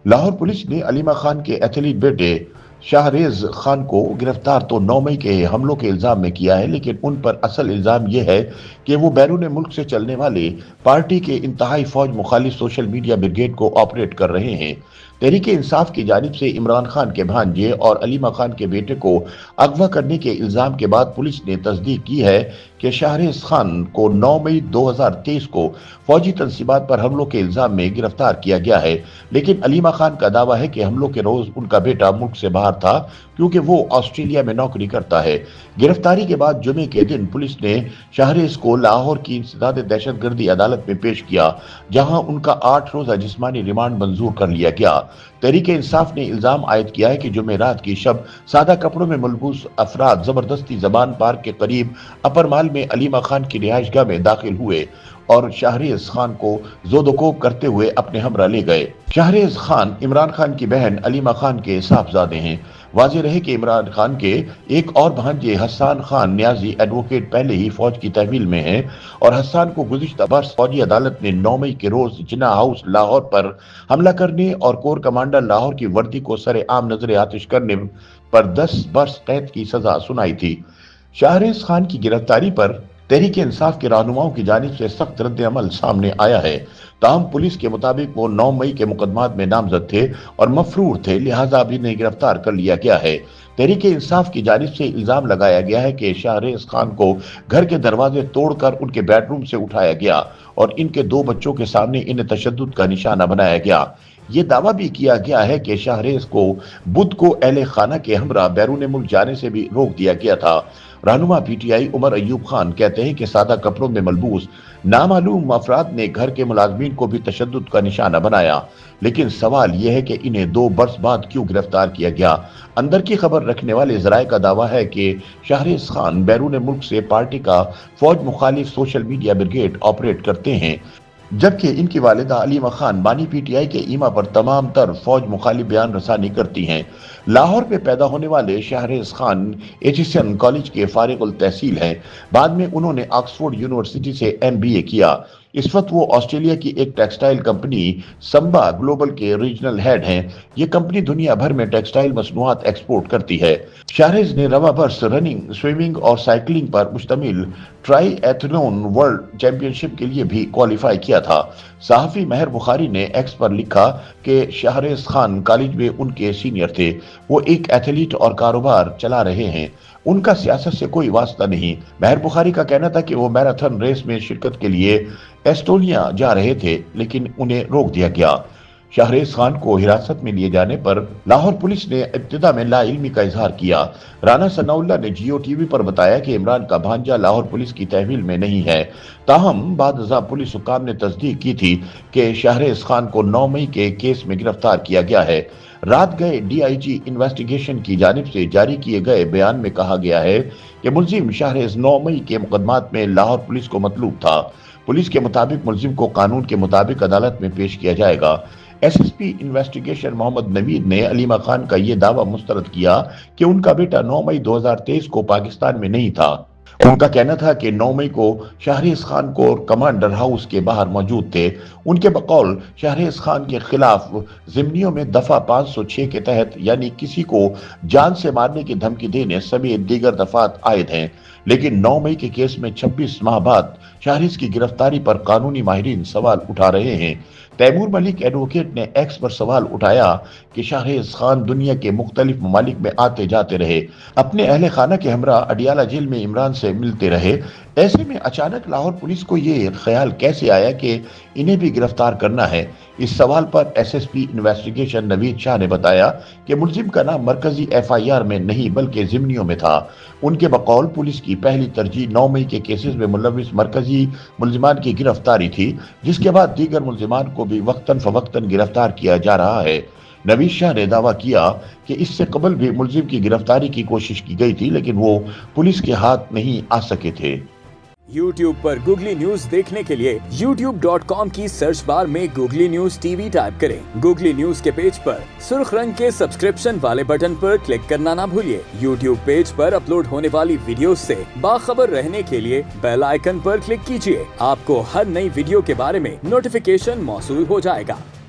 Lahore police نے علیمہ خان کے athlete بیٹے شاہریز خان کو گرفتار تو 9 مئی کے حملوں کے الزام میں کیا ہے، لیکن ان پر اصل الزام یہ ہے کہ وہ بیرون ملک سے چلنے والے پارٹی کے انتہائی فوج مخالف سوشل میڈیا بریگیڈ کو آپریٹ کر رہے ہیں۔ تحریک انصاف کی جانب سے عمران خان کے بھانجے اور علیمہ خان کے بیٹے کو اغوا کرنے کے الزام کے بعد پولیس نے تصدیق کی ہے کہ شاہریز خان کو 9 مئی 2023 کو فوجی تنصیبات پر حملوں کے الزام میں گرفتار کیا گیا ہے، لیکن علیمہ خان کا دعویٰ ہے کہ حملوں کے روز ان کا بیٹا ملک سے باہر تھا کیونکہ وہ آسٹریلیا میں نوکری کرتا ہے۔ گرفتاری کے بعد جمعے کے دن پولیس نے شاہریز کو لاہور کی انسداد دہشت گردی عدالت میں پیش کیا، جہاں ان کا 8 روزہ جسمانی ریمانڈ منظور کر لیا گیا۔ تحریک انصاف نے الزام عائد کیا ہے کہ جمعرات کی شب سادہ کپڑوں میں ملبوس افراد زبردستی زبان پارک کے قریب اپر مال میں علیمہ خان کی رہائش گاہ میں داخل ہوئے اور شاہریز خان کو زود و کوب کرتے ہوئے اپنے ہمراہ لے گئے۔ شاہریز خان عمران خان کی بہن علیمہ خان کے صاحبزادے ہیں۔ واضح رہے کہ عمران خان کے ایک اور بھانجے حسان خان نیازی ایڈوکیٹ پہلے ہی فوج کی تحویل میں ہیں اور حسان کو گزشتہ برس فوجی عدالت نے 9 مئی کے روز جناح ہاؤس لاہور پر حملہ کرنے اور کور کمانڈر لاہور کی وردی کو سر عام نظر آتش کرنے پر 10 برس قید کی سزا سنائی تھی۔ شاہریز خان کی گرفتاری پر تحریک انصاف کے رہنماؤں کی جانب سے سخت رد عمل سامنے آیا ہے۔ تاہم پولیس کے مطابق وہ 9 مئی کے مقدمات میں نامزد تھے اور مفرور تھے، لہٰذا اب انہیں گرفتار کر لیا گیا ہے۔ تحریک انصاف کی جانب سے الزام لگایا گیا ہے کہ شاہریز خان کو گھر کے دروازے توڑ کر ان کے بیڈ روم سے اٹھایا گیا اور ان کے 2 بچوں کے سامنے انہیں تشدد کا نشانہ بنایا گیا۔ یہ دعویٰ بھی کیا گیا ہے کہ شاہریز کو بدھ کو اہل خانہ کے ہمراہ بیرون ملک جانے سے بھی روک دیا گیا تھا۔ رہنما P T I Omar Ayub Khan کہتے ہیں کہ سادہ کپڑوں میں ملبوس نامعلوم افراد نے گھر کے ملازمین کو بھی تشدد کا نشانہ بنایا، لیکن سوال یہ ہے کہ انہیں 2 برس بعد کیوں گرفتار کیا گیا۔ اندر کی خبر رکھنے والے ذرائع کا دعویٰ ہے کہ شاہریز خان بیرون ملک سے پارٹی کا فوج مخالف سوشل میڈیا بریگیڈ آپریٹ کرتے ہیں، جبکہ ان کی والدہ علیمہ خان بانی پی ٹی آئی کے ایما پر تمام تر فوج مخالف بیان رسانی کرتی ہیں۔ لاہور میں پیدا ہونے والے شاہریز خان ایچیسن کالج کے فارغ التحصیل ہیں۔ بعد میں انہوں نے آکسفورڈ یونیورسٹی سے MBA کیا۔ اس وقت وہ آسٹریلیا کی ایک ٹیکسٹائل کمپنی سمبا گلوبل کے ریجنل ہیڈ ہیں۔ یہ کمپنی دنیا بھر میں ٹیکسٹائل مصنوعات ایکسپورٹ کرتی ہے۔ شاہریز نے رواں برس رننگ، سوئمنگ اور سائیکلنگ پر مشتمل ٹرائی ایتھلون ورلڈ چیمپئن شپ کے لیے بھی کوالیفائی کیا تھا۔ صحافی مہر بخاری نے ایکس پر لکھا کہ شاہریز خان کالج میں ان کے سینئر تھے۔ وہ ایک ایتھلیٹ اور کاروبار چلا رہے ہیں، ان کا سیاست سے کوئی واسطہ نہیں۔ مہر بخاری کا کہنا تھا کہ وہ میراتھن ریس میں شرکت کے لیے ایسٹونیا جا رہے تھے، لیکن انہیں روک دیا گیا۔ شاہریز خان کو حراست میں لیے جانے پر لاہور پولیس نے ابتدا میں لا علمی کا اظہار کیا۔ رانا ثناء اللہ نے جیو ٹی وی پر بتایا کہ عمران کا بھانجا لاہور پولیس کی تحویل میں نہیں ہے۔ تاہم بعد ازاں پولیس حکام نے تصدیق کی تھی کہ شاہریز خان کو 9 مئی کے کیس میں گرفتار کیا گیا ہے۔ رات گئے DIG انویسٹیگیشن کی جانب سے جاری کیے گئے بیان میں کہا گیا ہے کہ ملزم شاہریز 9 مئی کے مقدمات میں لاہور پولیس کو مطلوب تھا۔ پولیس کے مطابق ملزم کو قانون کے مطابق عدالت میں پیش کیا جائے گا۔ SSP انویسٹیگیشن محمد نوید نے علیمہ خان کا یہ دعویٰ مسترد کیا کہ ان کا بیٹا 9 مئی 2023 کو پاکستان میں نہیں تھا۔ ان کا کہنا تھا کہ 9 مئی کو شاہریز خان کور کمانڈر ہاؤس کے باہر موجود تھے۔ ان کے بقول شاہریز خان کے خلاف ضمنیوں میں دفعہ 506 کے تحت یعنی کسی کو جان سے مارنے کی دھمکی دینے سمیت دیگر دفعات عائد ہیں، لیکن 9 مئی کے کیس میں 26 ماہ بعد شاہریز کی گرفتاری پر قانونی ماہرین سوال اٹھا رہے ہیں۔ تیمور ملک ایڈوکیٹ نے ایکس پر سوال اٹھایا کہ شاہریز خان دنیا کے مختلف ممالک میں آتے جاتے رہے، اپنے اہل خانہ کے ہمراہ اڈیالہ جیل میں عمران سے ملتے رہے، ایسے میں اچانک لاہور پولیس کو یہ خیال کیسے آیا کہ انہیں بھی گرفتار کرنا ہے؟ اس سوال پر SSP انویسٹیگیشن نوید شاہ نے بتایا کہ ملزم کا نام مرکزی FIR میں نہیں بلکہ ضمنیوں میں تھا۔ ان کے بقول پولیس کی پہلی ترجیح 9 مئی کے کیسز میں ملوث مرکزی ملزمان کی گرفتاری تھی، جس کے بعد دیگر ملزمان کو بھی وقتاً فوقتاً گرفتار کیا جا رہا ہے۔ نوید شاہ نے دعویٰ کیا کہ اس سے قبل بھی ملزم کی گرفتاری کی کوشش کی گئی تھی، لیکن وہ پولیس کے ہاتھ نہیں آ سکے تھے۔ YouTube پر گوگلی نیوز دیکھنے کے لیے youtube.com کی سرچ بار میں گوگلی نیوز TV ٹائپ کریں۔ گوگلی نیوز کے پیج پر سرخ رنگ کے سبسکرپشن والے بٹن پر کلک کرنا نہ بھولیے۔ YouTube پیج پر اپلوڈ ہونے والی ویڈیوز سے باخبر رہنے کے لیے بیل آئیکن پر کلک کیجیے۔ آپ کو ہر نئی ویڈیو کے بارے میں نوٹیفیکیشن موصول ہو جائے گا۔